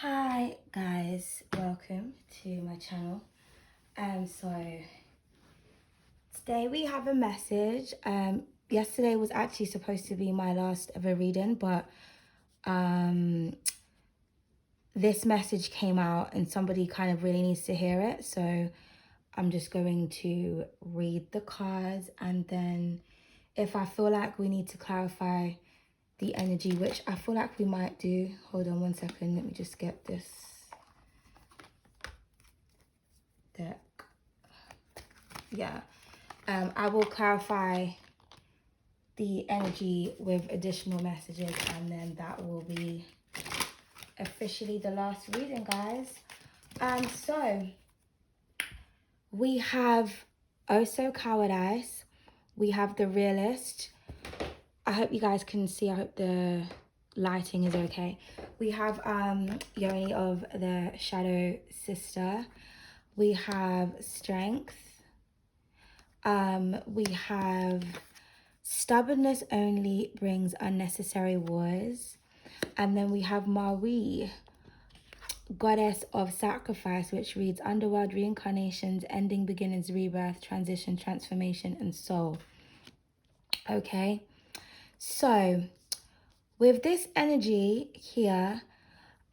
Hi guys, welcome to my channel. So today we have a message. Yesterday was actually supposed to be my last ever reading, but this message came out and somebody kind of really needs to hear it. So I'm just going to read the cards, and then if I feel like we need to clarify the energy, which I feel like we might do. Hold on one second, let me just get this deck. Yeah, I will clarify the energy with additional messages, and then that will be officially the last reading, guys. So we have Also Cowardice, we have the Realist. I hope you guys can see, I hope the lighting is okay. We have Yoni of the Shadow Sister. We have Strength. We have Stubbornness only brings unnecessary wars. And then we have Marie, Goddess of Sacrifice, which reads Underworld, Reincarnations, Ending, Beginnings, Rebirth, Transition, Transformation, and Soul. Okay, so with this energy here,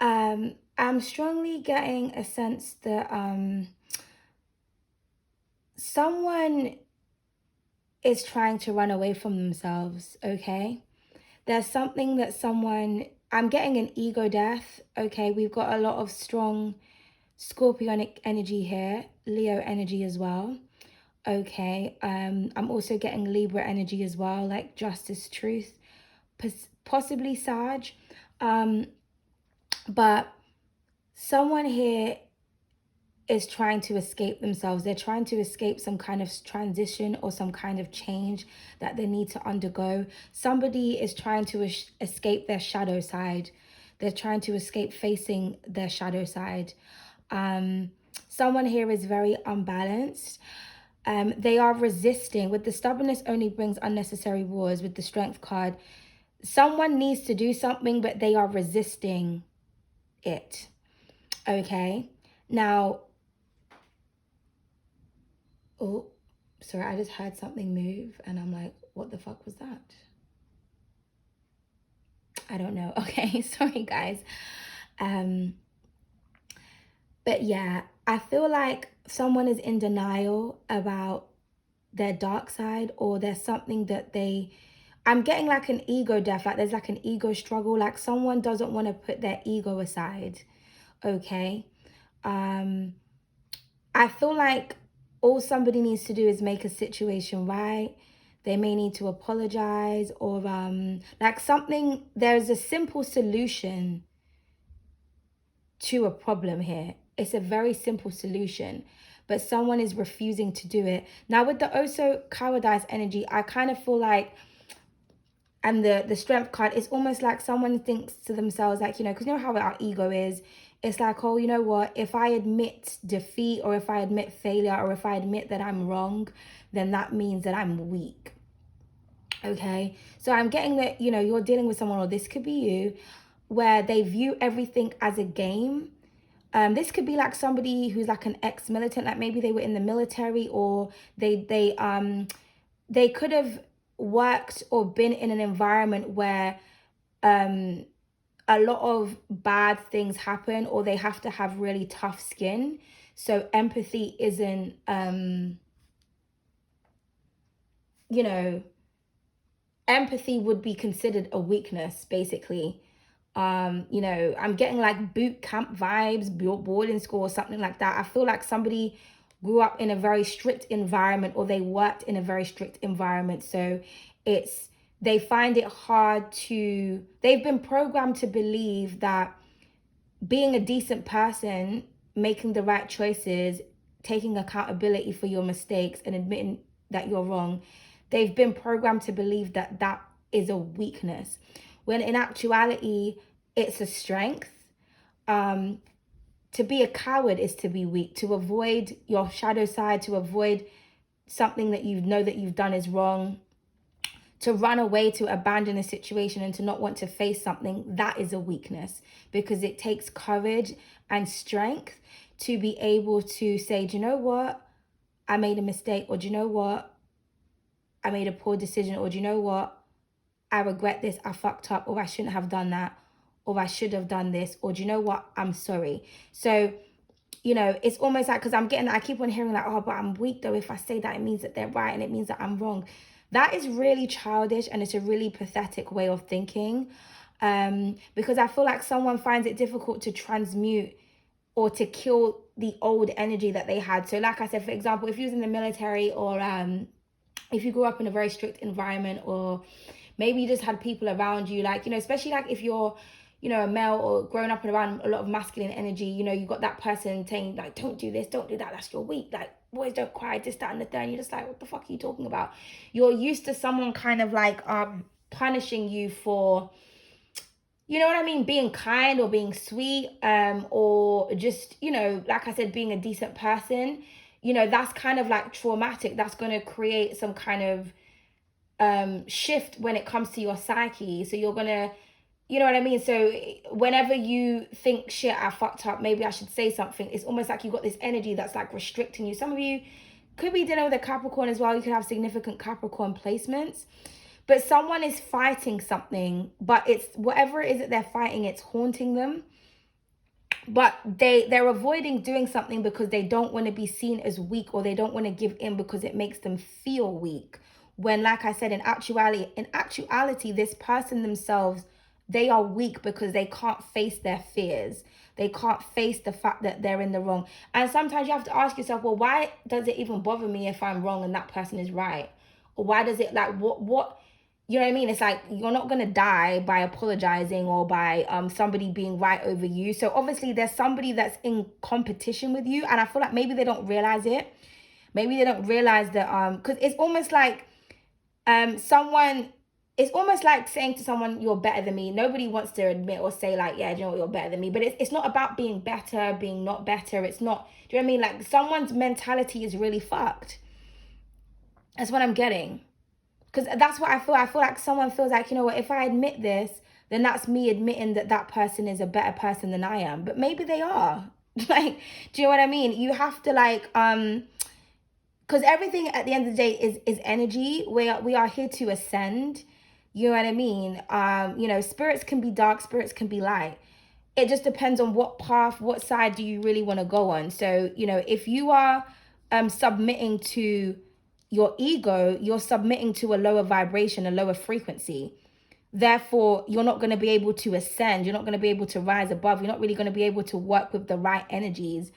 I'm strongly getting a sense that someone is trying to run away from themselves, okay? There's something that I'm getting an ego death, okay? We've got a lot of strong Scorpionic energy here, Leo energy as well, okay? I'm also getting Libra energy as well, like Justice, Truth, possibly Sag. But someone here is trying to escape themselves. They're trying to escape some kind of transition or some kind of change that they need to undergo. Somebody is trying to escape their shadow side. They're trying to escape facing their shadow side. Someone here is very unbalanced. They are resisting. With the Stubbornness only brings unnecessary wars. With the Strength card, someone needs to do something, but they are resisting it. Okay, now, oh, sorry, I just heard something move and I'm like, what the fuck was that? I don't know. Okay, sorry guys. But yeah, I feel like someone is in denial about their dark side, or there's something that I'm getting like an ego death, like there's like an ego struggle, like someone doesn't want to put their ego aside, okay? I feel like all somebody needs to do is make a situation right. They may need to apologize, or like something, there's a simple solution to a problem here. It's a very simple solution, but someone is refusing to do it. Now with the Also Cowardice energy, I kind of feel like, and the Strength card, it's almost like someone thinks to themselves, like, because you know how our ego is. It's like, oh, you know what, if I admit defeat, or if I admit failure, or if I admit that I'm wrong, then that means that I'm weak. Okay, so I'm getting that, you're dealing with someone, or this could be you, where they view everything as a game. This could be like somebody who's like an ex-militant, like maybe they were in the military, or they could have worked or been in an environment where a lot of bad things happen, or they have to have really tough skin. So empathy isn't, empathy would be considered a weakness, basically. I'm getting like boot camp vibes, boarding school, or something like that. I feel like somebody grew up in a very strict environment, or they worked in a very strict environment. So they find it hard they've been programmed to believe that being a decent person, making the right choices, taking accountability for your mistakes, and admitting that you're wrong, they've been programmed to believe that that is a weakness, when in actuality, it's a strength. To be a coward is to be weak, to avoid your shadow side, to avoid something that you know that you've done is wrong, to run away, to abandon a situation, and to not want to face something, that is a weakness, because it takes courage and strength to be able to say, do you know what? I made a mistake, or do you know what? I made a poor decision, or do you know what? I regret this, I fucked up, or I shouldn't have done that, or I should have done this, or do you know what? I'm sorry. So, you know, it's almost like, because I keep on hearing like, oh, but I'm weak though. If I say that, it means that they're right and it means that I'm wrong. That is really childish, and it's a really pathetic way of thinking, because I feel like someone finds it difficult to transmute or to kill the old energy that they had. So like I said, for example, if you was in the military, or if you grew up in a very strict environment, or maybe you just had people around you, like, you know, especially like if you're, you know, a male or growing up around a lot of masculine energy, you know, you got that person saying like, don't do this, don't do that, that's your weak, like boys don't cry, this, that, and the third. And you're just like, what the fuck are you talking about? You're used to someone kind of like punishing you for, you know what I mean, being kind or being sweet, or just, you know, like I said, being a decent person. You know, that's kind of like traumatic. That's going to create some kind of shift when it comes to your psyche. So you're gonna, you know what I mean? So whenever you think, shit, I fucked up, maybe I should say something, it's almost like you got this energy that's like restricting you. Some of you could be dealing with a Capricorn as well. You could have significant Capricorn placements, but someone is fighting something, but it's whatever it is that they're fighting, it's haunting them. But they're avoiding doing something because they don't want to be seen as weak, or they don't want to give in because it makes them feel weak. When, like I said, in actuality, this person themselves, they are weak because they can't face their fears. They can't face the fact that they're in the wrong. And sometimes you have to ask yourself, well, why does it even bother me if I'm wrong and that person is right? Or why does it, like, what you know what I mean? It's like, you're not going to die by apologizing or by somebody being right over you. So obviously there's somebody that's in competition with you. And I feel like maybe they don't realize it. Maybe they don't realize that, because it's almost like it's almost like saying to someone, you're better than me. Nobody wants to admit or say like, yeah, do you know what, you're better than me. But it's not about being better, being not better. It's not, do you know what I mean? Like, someone's mentality is really fucked. That's what I'm getting. Because that's what I feel. I feel like someone feels like, you know what, if I admit this, then that's me admitting that that person is a better person than I am. But maybe they are. Like, do you know what I mean? You have to like, because everything at the end of the day is energy. We are here to ascend. You know what I mean? You know, spirits can be dark, spirits can be light. It just depends on what path, what side do you really want to go on. So, you know, if you are submitting to your ego, you're submitting to a lower vibration, a lower frequency. Therefore, you're not going to be able to ascend. You're not going to be able to rise above. You're not really going to be able to work with the right energies.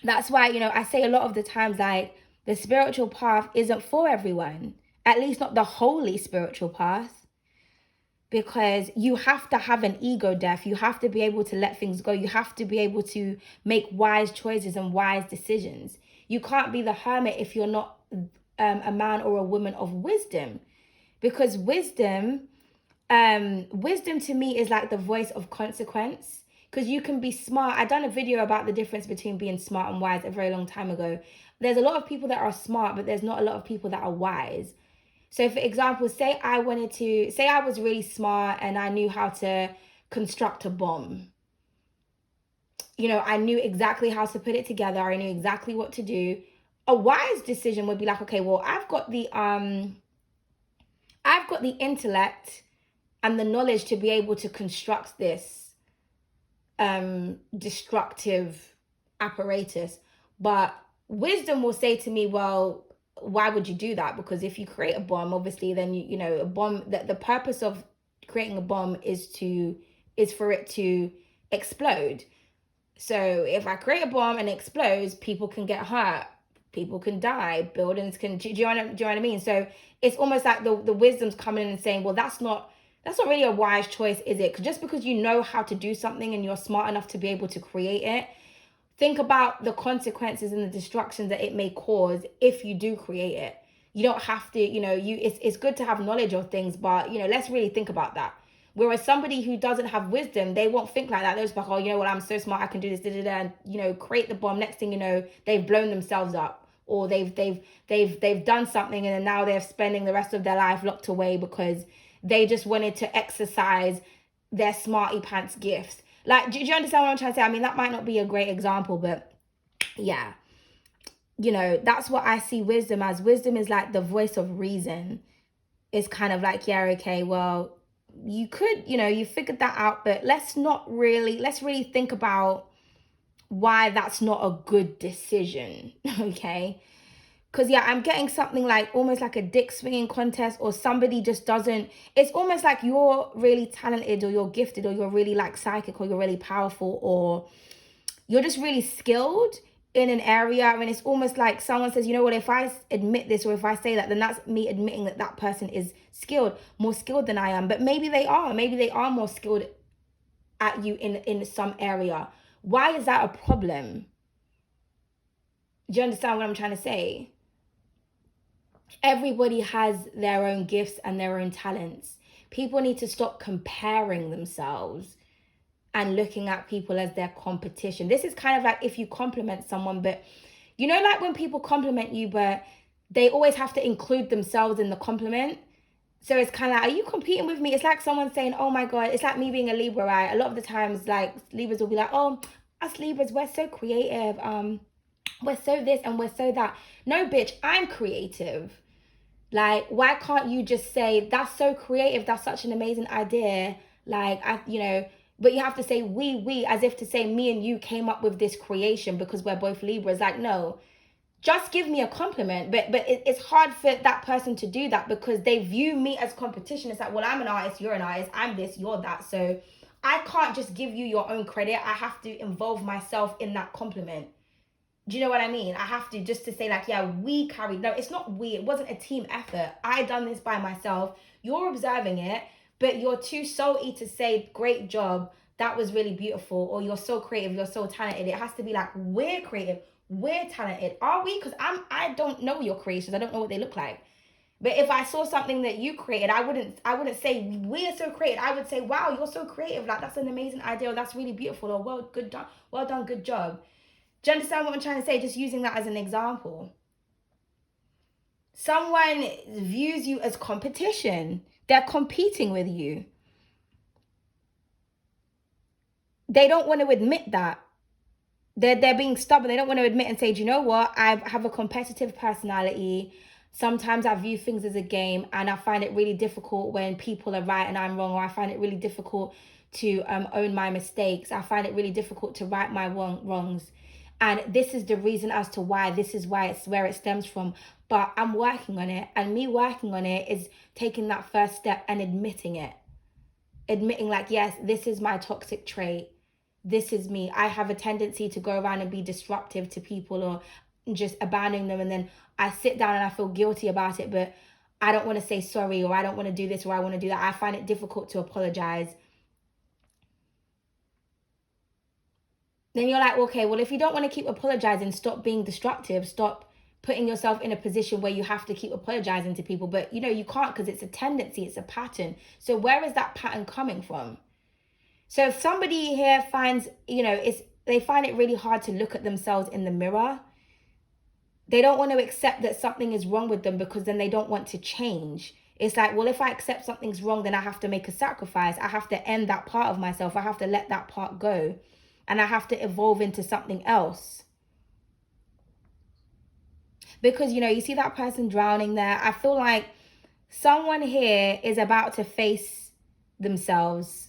That's why, you know, I say a lot of the times, like, the spiritual path isn't for everyone. At least not the holy spiritual path. Because you have to have an ego death. You have to be able to let things go. You have to be able to make wise choices and wise decisions. You can't be the hermit if you're not a man or a woman of wisdom. Because wisdom to me is like the voice of consequence. Because you can be smart. I done a video about the difference between being smart and wise a very long time ago. There's a lot of people that are smart, but there's not a lot of people that are wise. So for example, say I was really smart and I knew how to construct a bomb. You know, I knew exactly how to put it together. I knew exactly what to do. A wise decision would be like, okay, well, I've got the intellect and the knowledge to be able to construct this destructive apparatus. But wisdom will say to me, well, why would you do that? Because if you create a bomb, obviously, then you know, a bomb, the purpose of creating a bomb is for it to explode. So if I create a bomb and it explodes, people can get hurt, people can die, buildings can, do you know what I mean? So it's almost like the wisdom's coming in and saying, well, that's not really a wise choice, is it? Because just because you know how to do something and you're smart enough to be able to create it, think about the consequences and the destruction that it may cause if you do create it. You don't have to, you know, it's good to have knowledge of things, but, you know, let's really think about that. Whereas somebody who doesn't have wisdom, they won't think like that. They'll just be like, oh, you know what, I'm so smart, I can do this, and, you know, create the bomb. Next thing you know, they've blown themselves up or they've done something and then now they're spending the rest of their life locked away because they just wanted to exercise their smarty pants gifts. Like, do you understand what I'm trying to say? I mean, that might not be a great example, but yeah, you know, that's what I see wisdom as. Wisdom is like the voice of reason. It's kind of like, yeah, okay, well, you could, you know, you figured that out, but let's really think about why that's not a good decision. Okay. Because yeah, I'm getting something like almost like a dick swinging contest, or somebody just doesn't, it's almost like you're really talented or you're gifted or you're really like psychic or you're really powerful or you're just really skilled in an area. And it's almost like someone says, you know what, if I admit this or if I say that, then that's me admitting that that person is skilled, more skilled than I am. But maybe they are more skilled at you in some area. Why is that a problem? Do you understand what I'm trying to say? Everybody has their own gifts and their own talents. People need to stop comparing themselves and looking at people as their competition. This is kind of like if you compliment someone, but you know, like when people compliment you, but they always have to include themselves in the compliment. So it's kind of like, are you competing with me? It's like someone saying, oh my God, it's like me being a Libra, right? A lot of the times, like Libras will be like, oh, us Libras, we're so creative. We're so this and we're so that. No, bitch, I'm creative. Like, why can't you just say, that's so creative, that's such an amazing idea, like, but you have to say we, as if to say me and you came up with this creation because we're both Libras. Like, no, just give me a compliment. But it's hard for that person to do that because they view me as competition. It's like, well, I'm an artist, you're an artist, I'm this, you're that. So I can't just give you your own credit. I have to involve myself in that compliment. Do you know what I mean? I have to just to say like, yeah, we carried. No, it's not we. It wasn't a team effort. I done this by myself. You're observing it, but you're too salty to say, great job. That was really beautiful. Or you're so creative. You're so talented. It has to be like, we're creative. We're talented. Are we? Because I don't know your creations. I don't know what they look like. But if I saw something that you created, I wouldn't say we're so creative. I would say, wow, you're so creative. Like, that's an amazing idea. Or that's really beautiful. Or well done, good job. Do you understand what I'm trying to say? Just using that as an example. Someone views you as competition. They're competing with you. They don't want to admit that. They're being stubborn. They don't want to admit and say, do you know what? I have a competitive personality. Sometimes I view things as a game and I find it really difficult when people are right and I'm wrong, or I find it really difficult to own my mistakes. I find it really difficult to right my wrongs. And this is the reason as to why, this is why it's where it stems from. But I'm working on it. And me working on it is taking that first step and admitting it. Admitting like, yes, this is my toxic trait. This is me. I have a tendency to go around and be disruptive to people or just abandoning them. And then I sit down and I feel guilty about it, but I don't want to say sorry, or I don't want to do this, or I want to do that. I find it difficult to apologize. Then you're like, okay, well, if you don't want to keep apologizing, stop being destructive. Stop putting yourself in a position where you have to keep apologizing to people. But, you know, you can't, because it's a tendency. It's a pattern. So where is that pattern coming from? So if somebody here finds, you know, they find it really hard to look at themselves in the mirror. They don't want to accept that something is wrong with them because then they don't want to change. It's like, well, if I accept something's wrong, then I have to make a sacrifice. I have to end that part of myself. I have to let that part go. And I have to evolve into something else. Because, you know, you see that person drowning there. I feel like someone here is about to face themselves.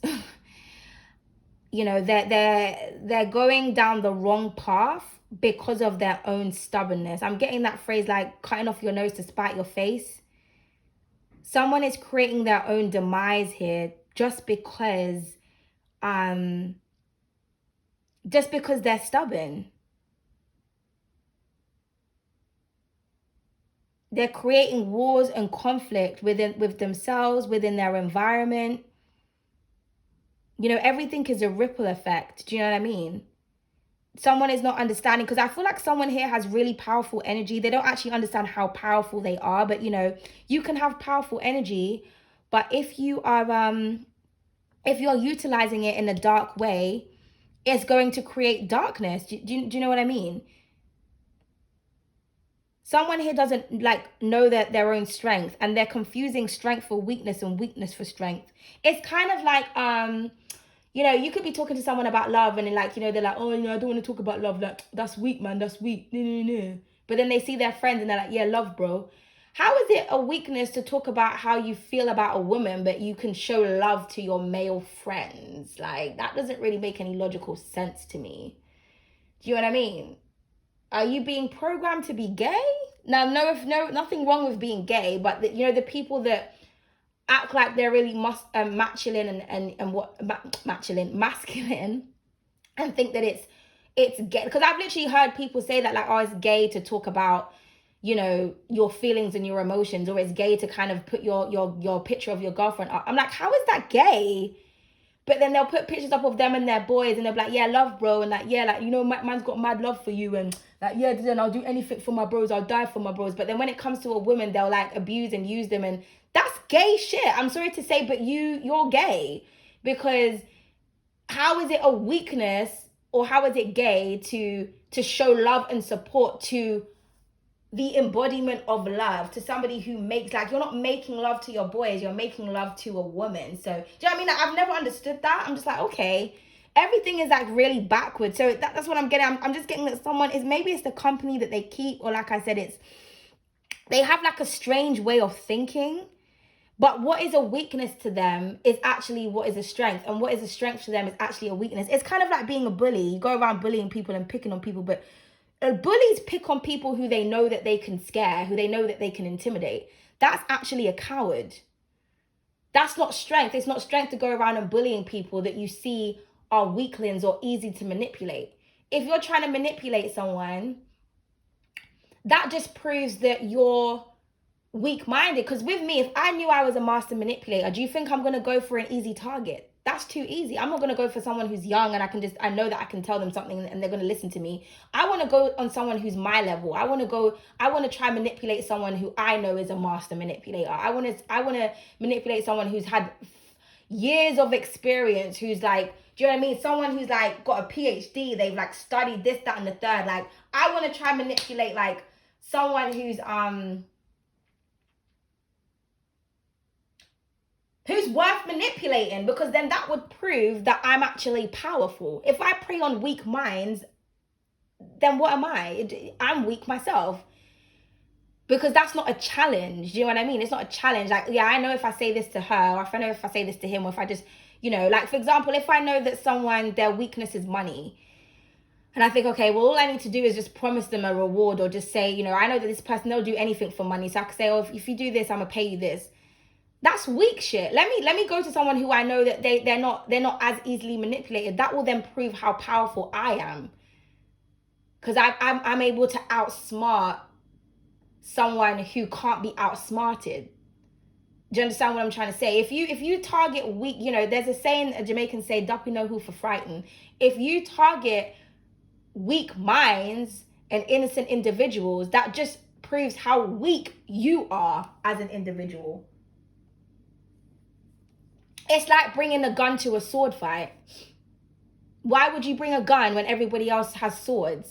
You know, they're going down the wrong path because of their own stubbornness. I'm getting that phrase like cutting off your nose to spite your face. Someone is creating their own demise here just because they're stubborn. They're creating wars and conflict with themselves, within their environment. You know, everything is a ripple effect. Do you know what I mean? Someone is not understanding, because I feel like someone here has really powerful energy. They don't actually understand how powerful they are. But, you know, you can have powerful energy, but if you're utilizing it in a dark way, it's going to create darkness. Do you know what I mean? Someone here doesn't like know that their own strength, and they're confusing strength for weakness and weakness for strength. It's kind of like you could be talking to someone about love, and then, like, they're like, oh, I don't want to talk about love, like, that's weak, man, that's weak. No, no, no. But then they see their friends and they're like, yeah, love, bro. How is it a weakness to talk about how you feel about a woman, but you can show love to your male friends? Like, that doesn't really make any logical sense to me. Do you know what I mean? Are you being programmed to be gay? Now, nothing wrong with being gay, but the people that act like they're really masculine masculine, and think that it's gay. Because I've literally heard people say that, like, oh, it's gay to talk about your feelings and your emotions, or it's gay to kind of put your picture of your girlfriend up. I'm like, how is that gay? But then they'll put pictures up of them and their boys, and they'll be like, yeah, love, bro. And like, yeah, like, man's got mad love for you. And like, yeah, then I'll do anything for my bros. I'll die for my bros. But then when it comes to a woman, they'll like abuse and use them. And that's gay shit. I'm sorry to say, but you're gay. Because how is it a weakness, or how is it gay to show love and support to the embodiment of love, to somebody who makes, like, you're not making love to your boys, you're making love to a woman. So, do you know what I mean? Like, I've never understood that. I'm just like, okay, everything is like really backwards. So that's what I'm getting. I'm just getting that someone is, maybe it's the company that they keep, or like I said, they have like a strange way of thinking. But what is a weakness to them is actually what is a strength. And what is a strength to them is actually a weakness. It's kind of like being a bully. You go around bullying people and picking on people, but bullies pick on people who they know that they can scare, who they know that they can intimidate. That's actually a coward. That's not strength. It's not strength to go around and bullying people that you see are weaklings or easy to manipulate. If you're trying to manipulate someone, that just proves that you're weak-minded. Because with me, if I knew I was a master manipulator, do you think I'm going to go for an easy target? That's too easy. I'm not going to go for someone who's young and I know that I can tell them something and they're going to listen to me. I want to go on someone who's my level. I want to try and manipulate someone who I know is a master manipulator. I want to manipulate someone who's had years of experience, who's like, do you know what I mean? Someone who's like got a PhD, they've like studied this, that, and the third. Like, I want to try and manipulate like someone who's worth manipulating, because then that would prove that I'm actually powerful. If I prey on weak minds, then what am I? I'm weak myself. Because that's not a challenge. Do you know what I mean? It's not a challenge. Like, yeah, I know if I say this to her, or if I know if I say this to him, or if I just, like, for example, if I know that someone, their weakness is money, and I think, okay, well, all I need to do is just promise them a reward, or just say, I know that this person, they'll do anything for money. So I can say, oh, if you do this, I'm going to pay you this. That's weak shit. Let me go to someone who I know that they're not as easily manipulated. That will then prove how powerful I am, because I'm able to outsmart someone who can't be outsmarted. Do you understand what I'm trying to say? If you target weak, there's a saying, a Jamaican say, "Duppy know who for frightened." If you target weak minds and innocent individuals, that just proves how weak you are as an individual. It's like bringing a gun to a sword fight. Why would you bring a gun when everybody else has swords?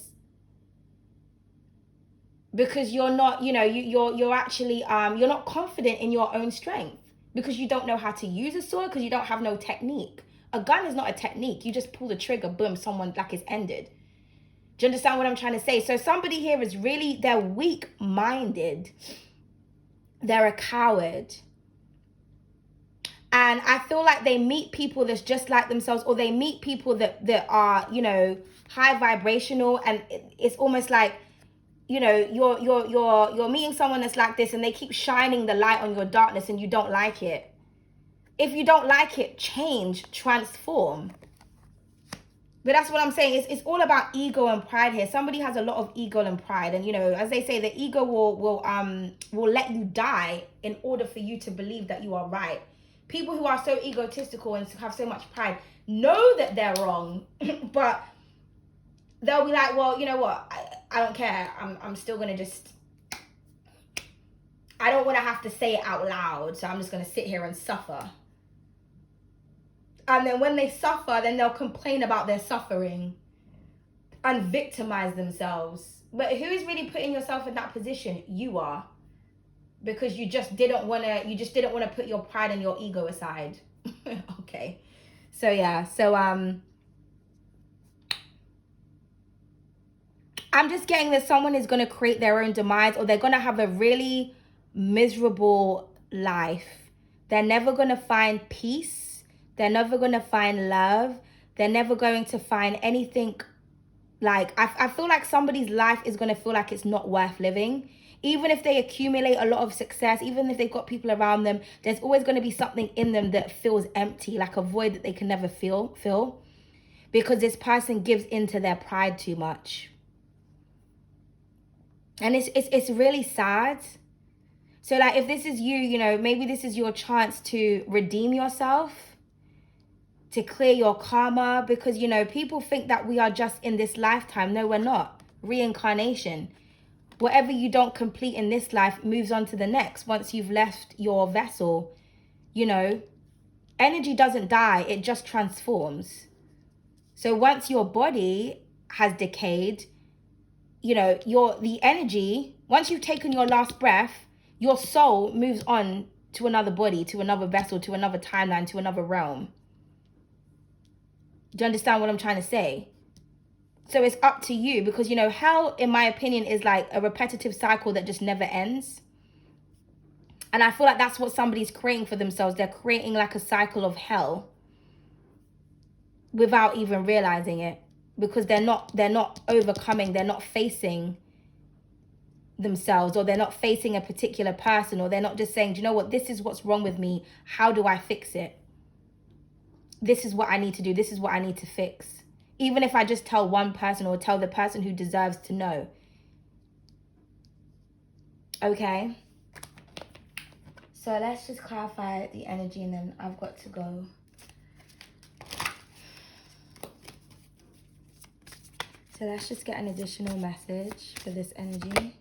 Because you're not, you're actually, you're not confident in your own strength, because you don't know how to use a sword, because you don't have no technique. A gun is not a technique. You just pull the trigger, boom, someone like is ended. Do you understand what I'm trying to say? So somebody here is really, they're weak-minded. They're a coward. And I feel like they meet people that's just like themselves, or they meet people that are, high vibrational, and it's almost like, you're meeting someone that's like this, and they keep shining the light on your darkness, and you don't like it. If you don't like it, change, transform. But that's what I'm saying. It's all about ego and pride here. Somebody has a lot of ego and pride, and as they say, the ego will let you die in order for you to believe that you are right. People who are so egotistical and have so much pride know that they're wrong, but they'll be like, well, you know what? I don't care. I'm still going to just, I don't want to have to say it out loud, so I'm just going to sit here and suffer. And then when they suffer, then they'll complain about their suffering and victimize themselves. But who's really putting yourself in that position? You are. Because you just didn't want to put your pride and your ego aside. Okay. So yeah, so I'm just getting that someone is going to create their own demise, or they're going to have a really miserable life. They're never going to find peace. They're never going to find love. They're never going to find anything. Like, I feel like somebody's life is going to feel like it's not worth living. Even if they accumulate a lot of success, even if they've got people around them, there's always going to be something in them that feels empty, like a void that they can never fill, because this person gives into their pride too much. And it's really sad. So like, if this is you, you know, maybe this is your chance to redeem yourself, to clear your karma, because, you know, people think that we are just in this lifetime. No, we're not. Reincarnation. Whatever you don't complete in this life moves on to the next. Once you've left your vessel, you know, energy doesn't die. It just transforms. So once your body has decayed, you know, the energy, once you've taken your last breath, your soul moves on to another body, to another vessel, to another timeline, to another realm. Do you understand what I'm trying to say? So it's up to you, because, you know, hell, in my opinion, is like a repetitive cycle that just never ends. And I feel like that's what somebody's creating for themselves. They're creating like a cycle of hell without even realizing it, because they're not overcoming, they're not facing themselves, or they're not facing a particular person, or they're not just saying, do you know what, this is what's wrong with me. How do I fix it? This is what I need to do. This is what I need to fix. Even if I just tell one person, or tell the person who deserves to know. Okay. So let's just clarify the energy, and then I've got to go. So let's just get an additional message for this energy.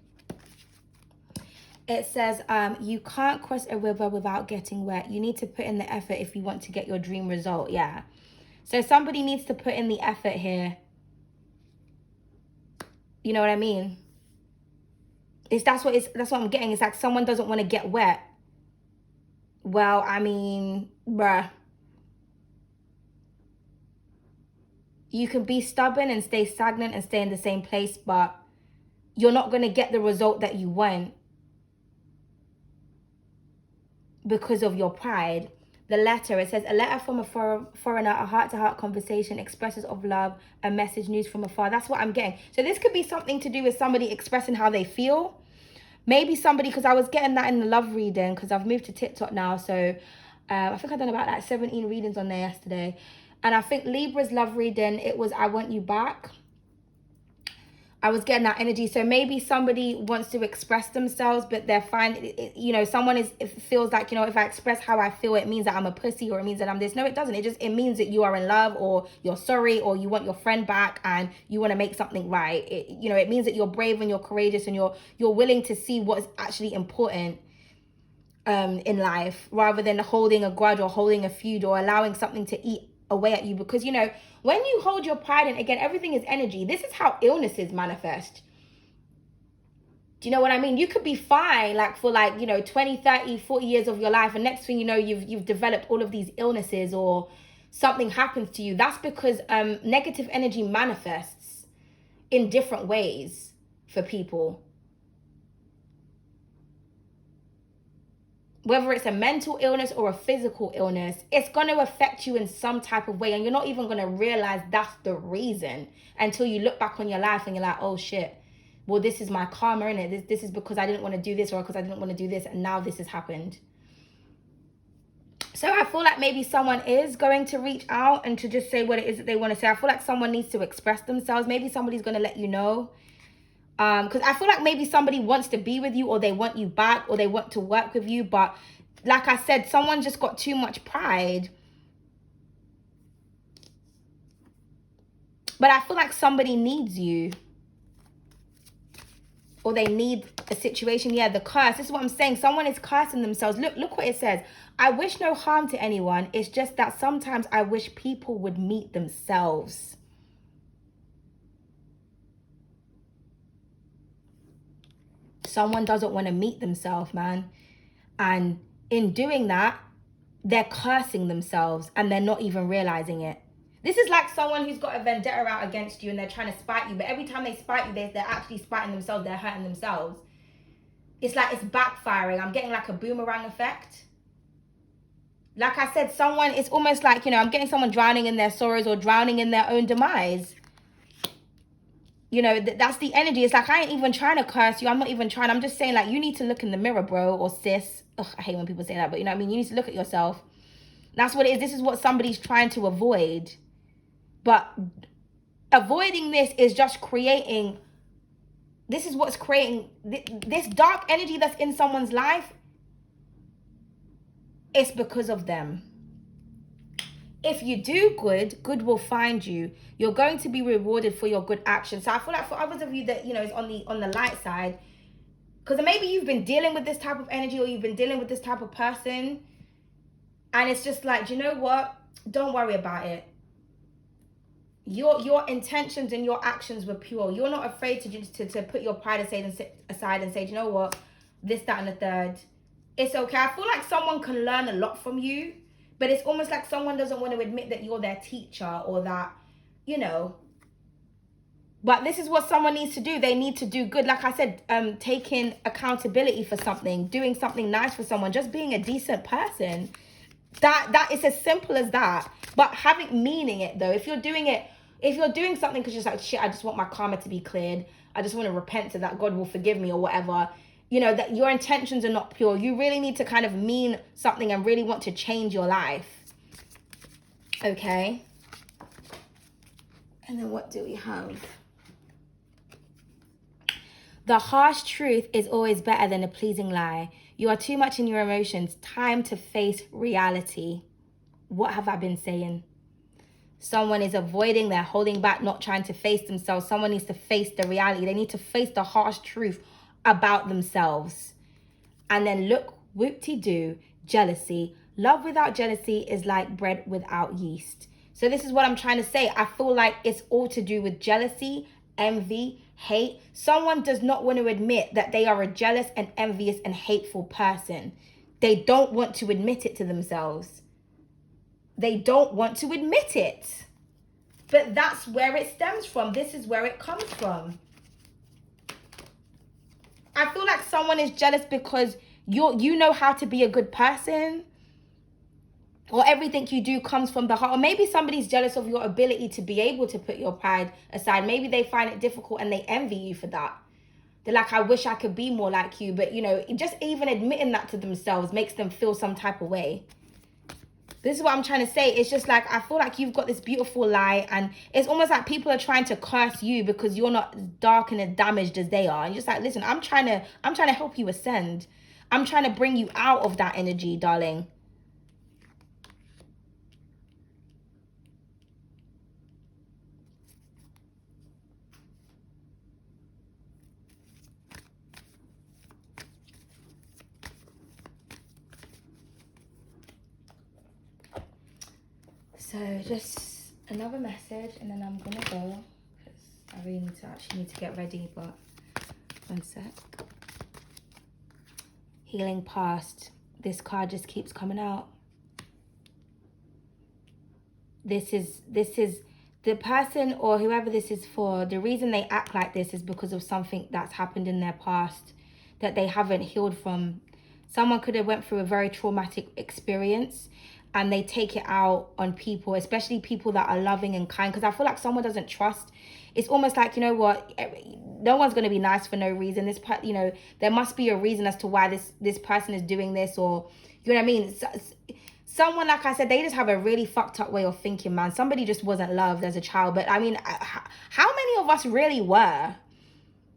It says, you can't cross a river without getting wet. You need to put in the effort if you want to get your dream result. Yeah. So somebody needs to put in the effort here. You know what I mean? That's what I'm getting. It's like someone doesn't want to get wet. Well, I mean, bruh. You can be stubborn and stay stagnant and stay in the same place, but you're not going to get the result that you want because of your pride. The letter, it says, a letter from a foreigner, a heart-to-heart conversation, expresses of love, a message, news from afar. That's what I'm getting. So this could be something to do with somebody expressing how they feel. Maybe somebody, because I was getting that in the love reading, because I've moved to TikTok now. So I think I've done about like 17 readings on there yesterday. And I think Libra's love reading, it was I Want You Back. I was getting that energy. So maybe somebody wants to express themselves, but they're fine. You know, someone feels like, you know, if I express how I feel, it means that I'm a pussy, or it means that I'm this. No, it doesn't. It means that you are in love, or you're sorry, or you want your friend back and you want to make something right. It means that you're brave and you're courageous, and you're willing to see what is actually important in life, rather than holding a grudge or holding a feud or allowing something to eat away at you. Because, you know, when you hold your pride, and again, everything is energy, this is how illnesses manifest. Do you know what I mean? You could be fine like for like, you know, 20, 30, 40 years of your life, and next thing you know, you've developed all of these illnesses, or something happens to you. That's because negative energy manifests in different ways for people. Whether it's a mental illness or a physical illness, it's going to affect you in some type of way. And you're not even going to realize that's the reason until you look back on your life and you're like, oh shit, well, this is my karma, innit? This is because I didn't want to do this, or because I didn't want to do this, and now this has happened. So I feel like maybe someone is going to reach out and to just say what it is that they want to say. I feel like someone needs to express themselves. Maybe somebody's going to let you know. Because I feel like maybe somebody wants to be with you, or they want you back, or they want to work with you. But like I said, someone just got too much pride. But I feel like somebody needs you, or they need a situation. Yeah, the curse. This is what I'm saying. Someone is cursing themselves. Look what it says. I wish no harm to anyone. It's just that sometimes I wish people would meet themselves. Someone doesn't want to meet themselves, man. And in doing that, they're cursing themselves and they're not even realizing it. This is like someone who's got a vendetta out against you and they're trying to spite you, but every time they spite you, they're actually spiting themselves, they're hurting themselves. It's like it's backfiring. I'm getting like a boomerang effect. Like I said, someone, it's almost like, you know, I'm getting someone drowning in their sorrows or drowning in their own demise. You know, that's the energy. It's like, I ain't even trying to curse you. I'm not even trying. I'm just saying, like, you need to look in the mirror, bro, or sis. Ugh, I hate when people say that, but you know what I mean? You need to look at yourself. That's what it is. This is what somebody's trying to avoid. But avoiding this is just creating, this is what's creating, this dark energy that's in someone's life. It's because of them. If you do good, good will find you. You're going to be rewarded for your good actions. So I feel like for others of you that, you know, is on the light side, because maybe you've been dealing with this type of energy or you've been dealing with this type of person, and it's just like, do you know what? Don't worry about it. Your intentions and your actions were pure. You're not afraid to put your pride aside and say, do you know what? This, that, and the third. It's okay. I feel like someone can learn a lot from you, but it's almost like someone doesn't want to admit that you're their teacher or that, you know. But this is what someone needs to do. They need to do good. Like I said, taking accountability for something, doing something nice for someone, just being a decent person. That is as simple as that. But meaning it though. If you're doing something because you're just like, shit, I just want my karma to be cleared. I just want to repent so that God will forgive me or whatever. You know, that your intentions are not pure. You really need to kind of mean something and really want to change your life. Okay. And then what do we have? The harsh truth is always better than a pleasing lie. You are too much in your emotions. Time to face reality. What have I been saying? Someone is avoiding, they're holding back, not trying to face themselves. Someone needs to face the reality. They need to face the harsh truth about themselves. And then look, whoop-de-doo, jealousy. Love without jealousy is like bread without yeast. So this is what I'm trying to say. I feel like it's all to do with jealousy, envy, hate. Someone does not want to admit that they are a jealous and envious and hateful person. They don't want to admit it to themselves. They don't want to admit it. But that's where it stems from. This is where it comes from. I feel like someone is jealous because you know how to be a good person, or everything you do comes from the heart. Or maybe somebody's jealous of your ability to be able to put your pride aside. Maybe they find it difficult and they envy you for that. They're like, I wish I could be more like you. But, you know, just even admitting that to themselves makes them feel some type of way. This is what I'm trying to say. It's just like, I feel like you've got this beautiful light, and it's almost like people are trying to curse you because you're not as dark and as damaged as they are. And you're just like, listen, I'm trying to help you ascend. I'm trying to bring you out of that energy, darling. So just another message and then I'm gonna go because I really need to get ready, but one sec. Healing past. This card just keeps coming out. This is the person or whoever this is for. The reason they act like this is because of something that's happened in their past that they haven't healed from. Someone could have went through a very traumatic experience and they take it out on people, especially people that are loving and kind. Because I feel like someone doesn't trust. It's almost like, you know what, no one's going to be nice for no reason. You know, there must be a reason as to why this person is doing this, or, you know what I mean? Someone, like I said, they just have a really fucked up way of thinking, man. Somebody just wasn't loved as a child. But I mean, how many of us really were?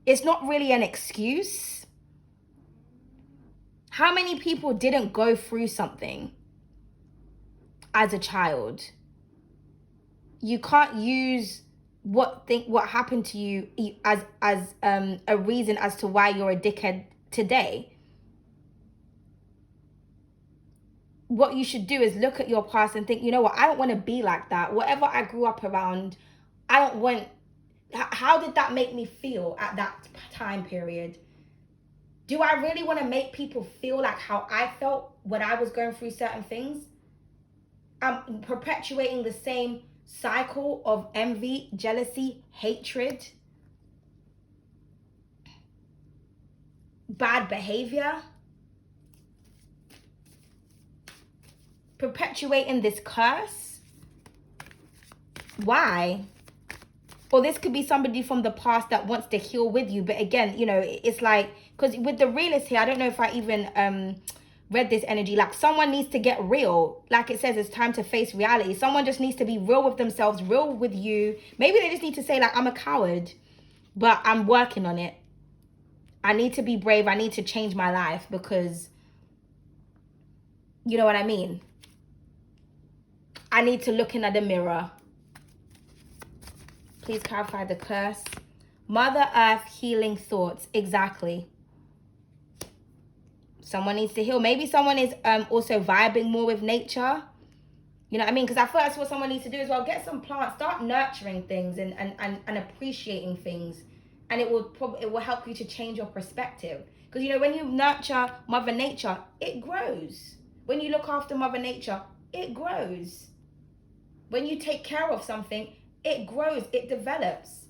It's not really an excuse. How many people didn't go through something as a child? You can't use what happened to you as a reason as to why you're a dickhead today. What you should do is look at your past and think, you know what, I don't want to be like that. Whatever I grew up around, I don't want. How did that make me feel at that time period? Do I really want to make people feel like how I felt when I was going through certain things? I'm perpetuating the same cycle of envy, jealousy, hatred, bad behavior, perpetuating this curse. Why? Or this could be somebody from the past that wants to heal with you. But again, you know, it's like, because with the realist here, I don't know if I even read this energy. Like, someone needs to get real. Like it says, it's time to face reality. Someone just needs to be real with themselves, real with you. Maybe they just need to say, like, I'm a coward, but I'm working on it. I need to be brave. I need to change my life, because, you know what I mean? I need to look in the mirror. Please clarify the curse. Mother Earth healing thoughts. Exactly. Someone needs to heal. Maybe someone is also vibing more with nature. You know what I mean? Because I feel that's what someone needs to do as well. Get some plants. Start nurturing things and appreciating things. And it will help you to change your perspective. Because, you know, when you nurture Mother Nature, it grows. When you look after Mother Nature, it grows. When you take care of something, it grows, it develops.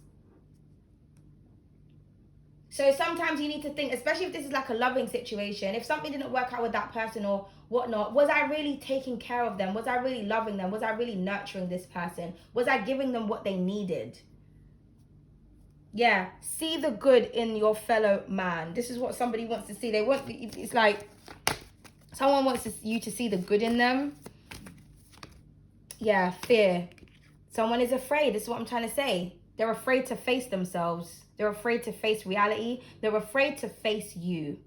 So sometimes you need to think, especially if this is like a loving situation, if something didn't work out with that person or whatnot, was I really taking care of them? Was I really loving them? Was I really nurturing this person? Was I giving them what they needed? Yeah, see the good in your fellow man. This is what somebody wants to see. They want, it's like someone wants you to see the good in them. Yeah, fear. Someone is afraid. This is what I'm trying to say. They're afraid to face themselves. They're afraid to face reality. They're afraid to face you.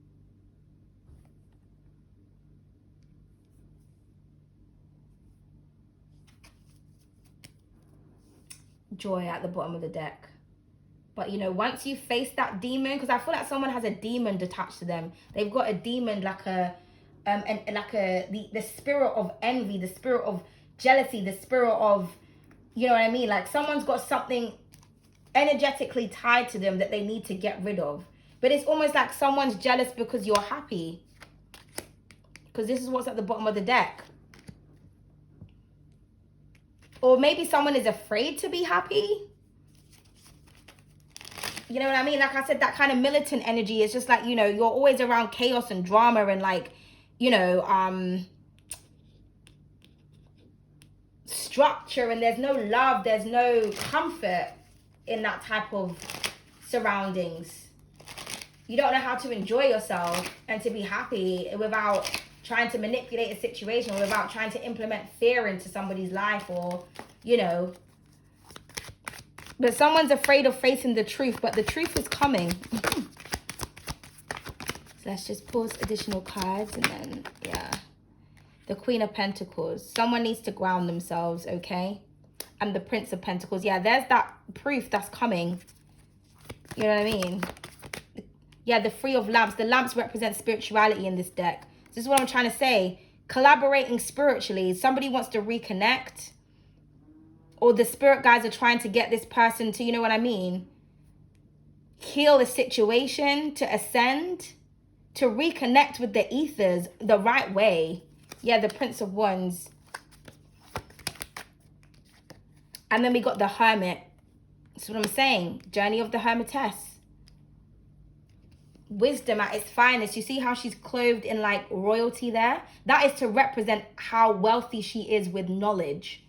Joy at the bottom of the deck. But, you know, once you face that demon, because I feel like someone has a demon attached to them. They've got a demon like the spirit of envy, the spirit of jealousy, the spirit of, you know what I mean? Like, someone's got something energetically tied to them that they need to get rid of. But it's almost like someone's jealous because you're happy. Because this is what's at the bottom of the deck. Or maybe someone is afraid to be happy. You know what I mean? Like I said, that kind of militant energy is just like, you know, you're always around chaos and drama and like, you know, structure, and there's no love, there's no comfort in that type of surroundings. You don't know how to enjoy yourself and to be happy without trying to manipulate a situation, or without trying to implement fear into somebody's life, or, you know. But someone's afraid of facing the truth, but the truth is coming. So let's just pause additional cards, and then, yeah. The Queen of Pentacles. Someone needs to ground themselves, okay? And the Prince of Pentacles. Yeah, there's that proof that's coming. You know what I mean? Yeah, the Three of Lamps. The lamps represent spirituality in this deck. This is what I'm trying to say. Collaborating spiritually. Somebody wants to reconnect. Or the spirit guides are trying to get this person to, you know what I mean? Heal a situation, to ascend, to reconnect with the ethers the right way. Yeah, the Prince of Wands. And then we got the Hermit. That's what I'm saying. Journey of the Hermitess. Wisdom at its finest. You see how she's clothed in like royalty there? That is to represent how wealthy she is with knowledge.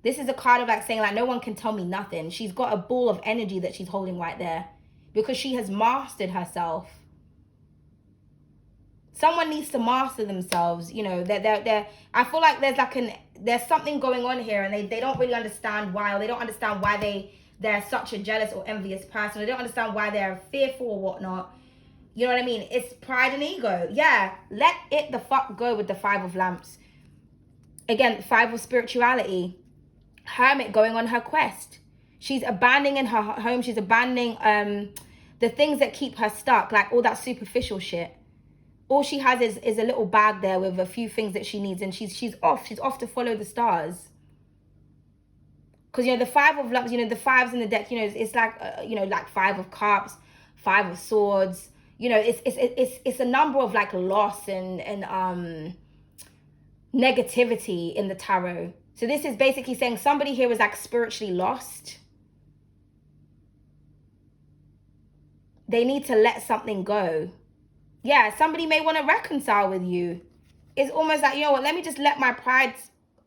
This is a card of like saying like, no one can tell me nothing. She's got a ball of energy that she's holding right there, because she has mastered herself. Someone needs to master themselves. You know, they're I feel like there's something going on here, and they don't really understand why, or they don't understand why they're such a jealous or envious person. They don't understand why they're fearful or whatnot. You know what I mean? It's pride and ego. Yeah, let it the fuck go with the Five of Lamps. Again, Five of Spirituality. Hermit going on her quest. She's abandoning her home. She's abandoning the things that keep her stuck, like all that superficial shit. All she has is a little bag there with a few things that she needs, and she's off. She's off to follow the stars. Because, you know, the Five of Lamps, you know, the fives in the deck, you know, it's like, you know, like Five of Cups, Five of Swords, you know, it's a number of like loss and negativity in the tarot. So this is basically saying somebody here is like spiritually lost. They need to let something go. Yeah, somebody may want to reconcile with you. It's almost like, you know what, let me just let my pride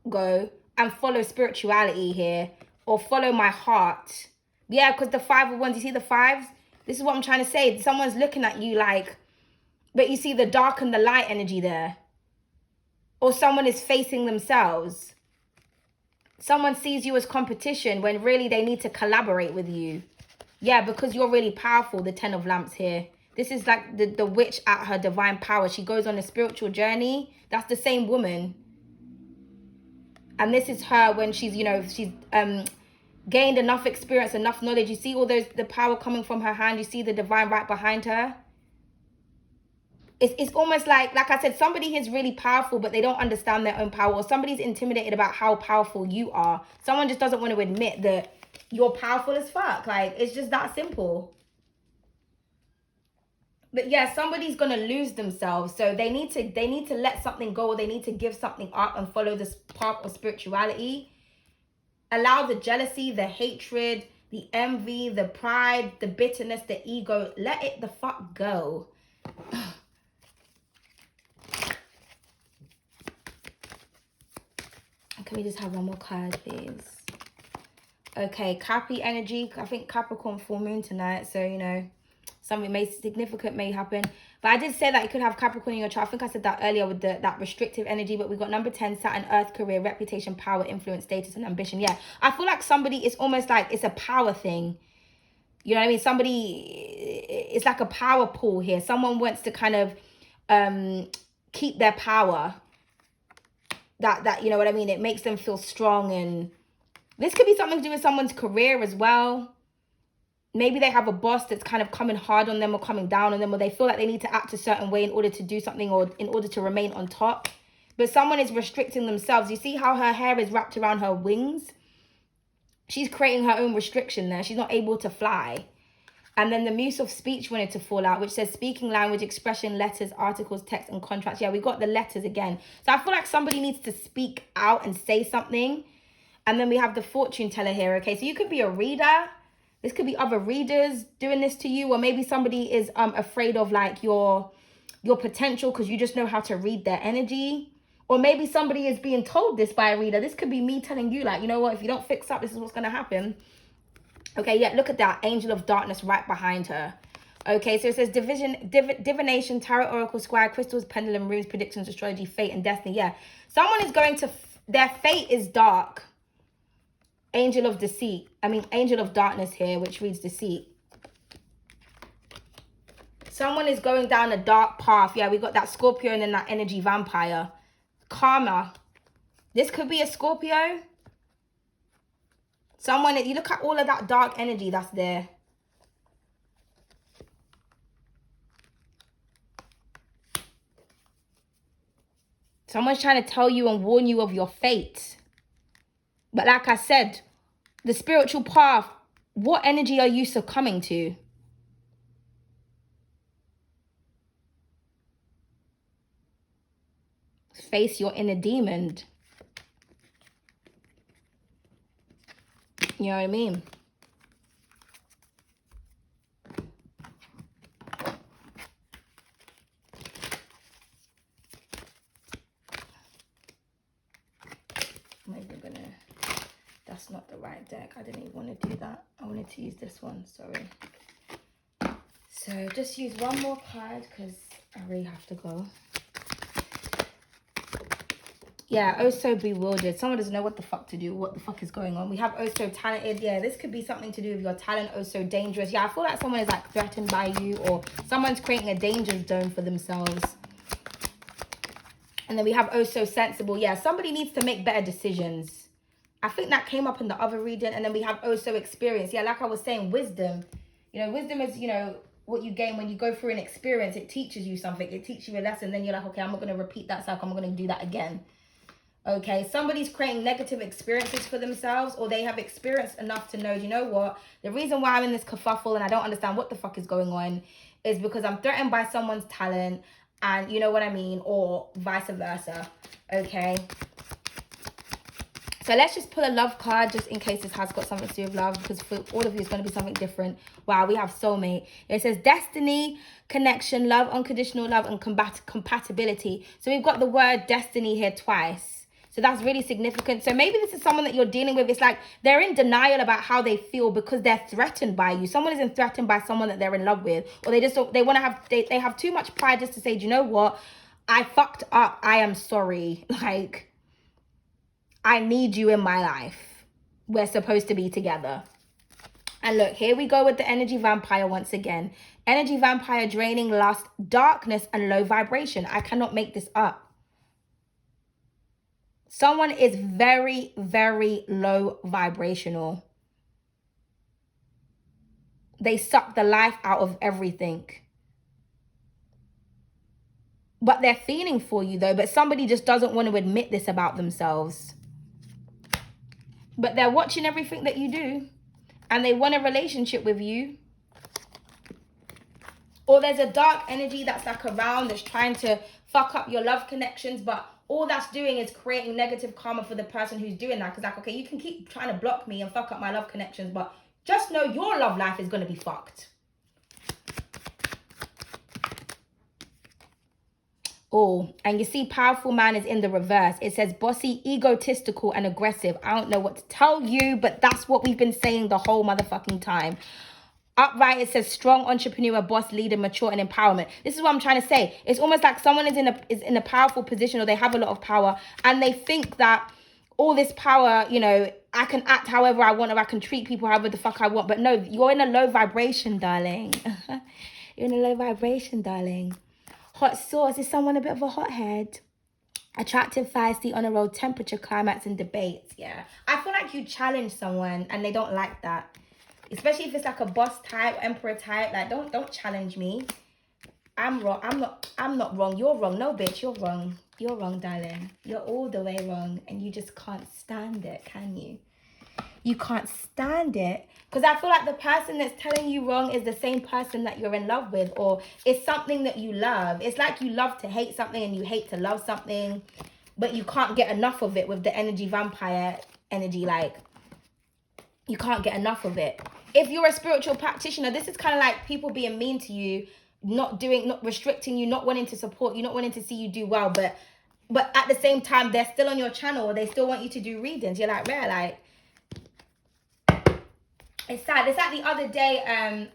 go and follow spirituality here, or follow my heart. Yeah, because the 5 of Wands, you see the 5s? This is what I'm trying to say. Someone's looking at you like, but you see the dark and the light energy there. Or someone is facing themselves. Someone sees you as competition when really they need to collaborate with you. Yeah, because you're really powerful, the 10 of Lamps here. This is like the witch at her divine power. She goes on a spiritual journey. That's the same woman. And this is her when she's, you know, she's gained enough experience, enough knowledge. You see all those, the power coming from her hand. You see the divine right behind her. It's almost like I said, somebody is really powerful, but they don't understand their own power. Or somebody's intimidated about how powerful you are. Someone just doesn't want to admit that you're powerful as fuck. Like, it's just that simple. But yeah, somebody's gonna lose themselves. So they need to let something go, or they need to give something up and follow this path of spirituality. Allow the jealousy, the hatred, the envy, the pride, the bitterness, the ego. Let it the fuck go. Can we just have one more card, please? Okay, Cappy energy. I think Capricorn full moon tonight. So, you know, something significant may happen. But I did say that you could have Capricorn in your chart. I think I said that earlier with that restrictive energy. But we got number 10, Saturn, Earth, career, reputation, power, influence, status, and ambition. Yeah, I feel like somebody, it's almost like it's a power thing. You know what I mean? Somebody, it's like a power pool here. Someone wants to kind of keep their power. That you know what I mean? It makes them feel strong. And this could be something to do with someone's career as well. Maybe they have a boss that's kind of coming hard on them or coming down on them, or they feel like they need to act a certain way in order to do something, or in order to remain on top. But someone is restricting themselves. You see how her hair is wrapped around her wings? She's creating her own restriction there. She's not able to fly. And then the muse of speech wanted to fall out, which says speaking language, expression, letters, articles, text, and contracts. Yeah, we got the letters again. So I feel like somebody needs to speak out and say something. And then we have the fortune teller here, okay? So you could be a reader. This could be other readers doing this to you. Or maybe somebody is afraid of like your potential because you just know how to read their energy. Or maybe somebody is being told this by a reader. This could be me telling you, like, you know what? If you don't fix up, this is what's going to happen. Okay, yeah, look at that. Angel of darkness right behind her. Okay, so it says divination, tarot, oracle, square, crystals, pendulum, runes, predictions, astrology, fate, and destiny. Yeah, someone is going to, their fate is dark. Angel of deceit. Angel of darkness here, which reads deceit. Someone is going down a dark path. Yeah, we got that Scorpio and then that energy vampire. Karma. This could be a Scorpio. Someone, you look at all of that dark energy that's there. Someone's trying to tell you and warn you of your fate. But like I said, the spiritual path, what energy are you succumbing to? Face your inner demon. You know what I mean? That's not the right deck. I didn't even want to do that. I wanted to use this one. Sorry. So just use one more card because I really have to go. Yeah, oh so bewildered. Someone doesn't know what the fuck to do. What the fuck is going on? We have oh so talented. Yeah, this could be something to do with your talent. Oh so dangerous. Yeah, I feel like someone is like threatened by you, or someone's creating a danger zone for themselves. And then we have oh so sensible. Yeah, somebody needs to make better decisions. I think that came up in the other reading. And then we have oh so experience. Yeah, like I was saying, wisdom. You know, wisdom is, you know, what you gain when you go through an experience. It teaches you something. It teaches you a lesson. Then you're like, okay, I'm not going to repeat that cycle. I'm not going to do that again. Okay, somebody's creating negative experiences for themselves, or they have experienced enough to know, you know what, the reason why I'm in this kerfuffle and I don't understand what the fuck is going on is because I'm threatened by someone's talent, and you know what I mean, or vice versa. Okay, so let's just pull a love card just in case this has got something to do with love, because for all of you it's going to be something different. Wow, we have soulmate. It says destiny, connection, love, unconditional love, and compatibility. So we've got the word destiny here twice. So that's really significant. So maybe this is someone that you're dealing with. It's like they're in denial about how they feel because they're threatened by you. Someone isn't threatened by someone that they're in love with, or they just don't, they want to have, they have too much pride just to say, do you know what? I fucked up. I am sorry. Like, I need you in my life. We're supposed to be together. And look, here we go with the energy vampire once again. Energy vampire, draining, lust, darkness, and low vibration. I cannot make this up. Someone is very, very low vibrational. They suck the life out of everything. But they're feeling for you though, but somebody just doesn't want to admit this about themselves. But they're watching everything that you do, and they want a relationship with you. Or there's a dark energy that's like around, that's trying to fuck up your love connections, but all that's doing is creating negative karma for the person who's doing that. Because like, okay, you can keep trying to block me and fuck up my love connections, but just know your love life is going to be fucked. Oh, and you see powerful man is in the reverse. It says bossy, egotistical, and aggressive. I don't know what to tell you, but that's what we've been saying the whole motherfucking time. Upright, it says strong entrepreneur, boss, leader, mature, and empowerment. This is what I'm trying to say. It's almost like someone is in a powerful position, or they have a lot of power, and they think that all this power, you know, I can act however I want, or I can treat people however the fuck I want. But no, you're in a low vibration, darling. You're in a low vibration, darling. Hot sauce. Is someone a bit of a hothead? Attractive, feisty, on a roll, temperature, climax, and debates. Yeah, I feel like you challenge someone and they don't like that. Especially if it's like a boss type, emperor type. Like, don't challenge me. I'm wrong. I'm not wrong. You're wrong. No, bitch, you're wrong. You're wrong, darling. You're all the way wrong, and you just can't stand it, can you? You can't stand it. Because I feel like the person that's telling you wrong is the same person that you're in love with, or it's something that you love. It's like you love to hate something and you hate to love something, but you can't get enough of it with the energy vampire energy. Like, you can't get enough of it. If you're a spiritual practitioner, this is kind of like people being mean to you, not restricting you, not wanting to support you, not wanting to see you do well, but at the same time, they're still on your channel, or they still want you to do readings. You're like, rare, like, it's sad. It's like the other day,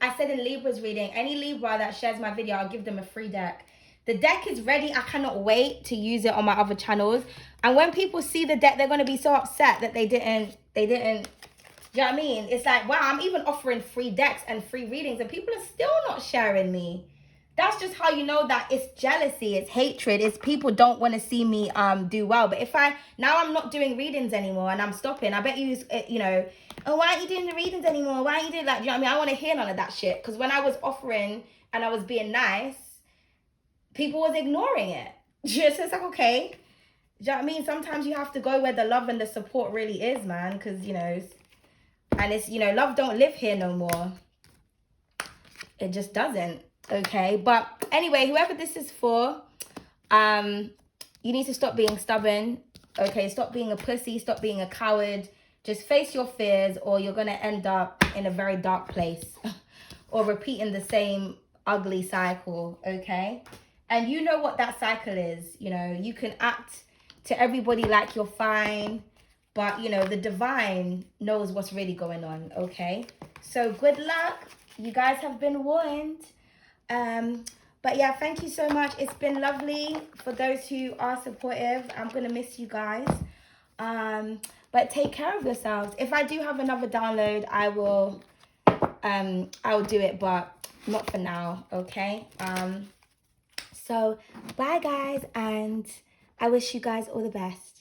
I said in Libra's reading, any Libra that shares my video, I'll give them a free deck. The deck is ready. I cannot wait to use it on my other channels. And when people see the deck, they're going to be so upset that they didn't, do you know what I mean? It's like, wow, I'm even offering free decks and free readings, and people are still not sharing me. That's just how you know that it's jealousy, it's hatred, it's people don't want to see me do well. But if now I'm not doing readings anymore and I'm stopping, I bet you, you know, oh, why aren't you doing the readings anymore? Why aren't you doing, like, do you know what I mean? I want to hear none of that shit. Because when I was offering and I was being nice, people was ignoring it. Just, it's like, okay. Do you know what I mean? Sometimes you have to go where the love and the support really is, man. Because, you know, and it's, you know, love don't live here no more. It just doesn't. Okay, but anyway, whoever this is for, you need to stop being stubborn. Okay, stop being a pussy, stop being a coward. Just face your fears, or you're gonna end up in a very dark place or repeating the same ugly cycle. Okay, and you know what that cycle is. You know, you can act to everybody like you're fine, but you know, the divine knows what's really going on. Okay, so good luck. You guys have been warned. But yeah, thank you so much. It's been lovely. For those who are supportive, I'm gonna miss you guys. But take care of yourselves. If I do have another download, I will do it, but not for now. Okay, so bye guys, and I wish you guys all the best.